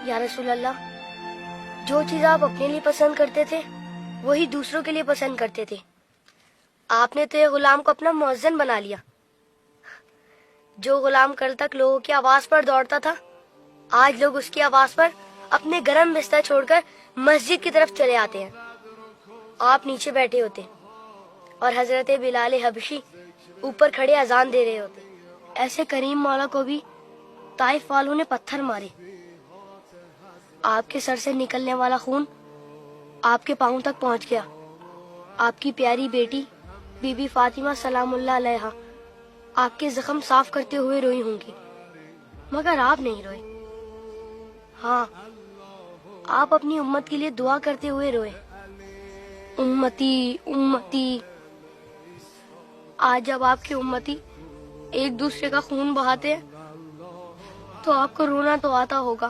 یا رسول اللہ، جو چیز آپ اپنے لیے پسند کرتے تھے وہی دوسروں کے لیے پسند کرتے تھے. آپ نے تو یہ غلام کو اپنا مؤذن بنا لیا. جو غلام کل تک لوگوں کی آواز پر دوڑتا تھا، آج لوگ اس کی آواز پر اپنے گرم بستر چھوڑ کر مسجد کی طرف چلے آتے ہیں. آپ نیچے بیٹھے ہوتے اور حضرت بلال حبشی اوپر کھڑے اذان دے رہے ہوتے. ایسے کریم مولا کو بھی طائف والوں نے پتھر مارے. آپ کے سر سے نکلنے والا خون آپ کے پاؤں تک پہنچ گیا. آپ کی پیاری بیٹی بی بی فاطمہ سلام اللہ علیہا آپ کے زخم صاف کرتے ہوئے روئی ہوں گی، مگر آپ نہیں روئے. ہاں، آپ اپنی امت کے لیے دعا کرتے ہوئے روئے. امتی امتی. آج جب آپ کی امتی ایک دوسرے کا خون بہاتے ہیں تو آپ کو رونا تو آتا ہوگا،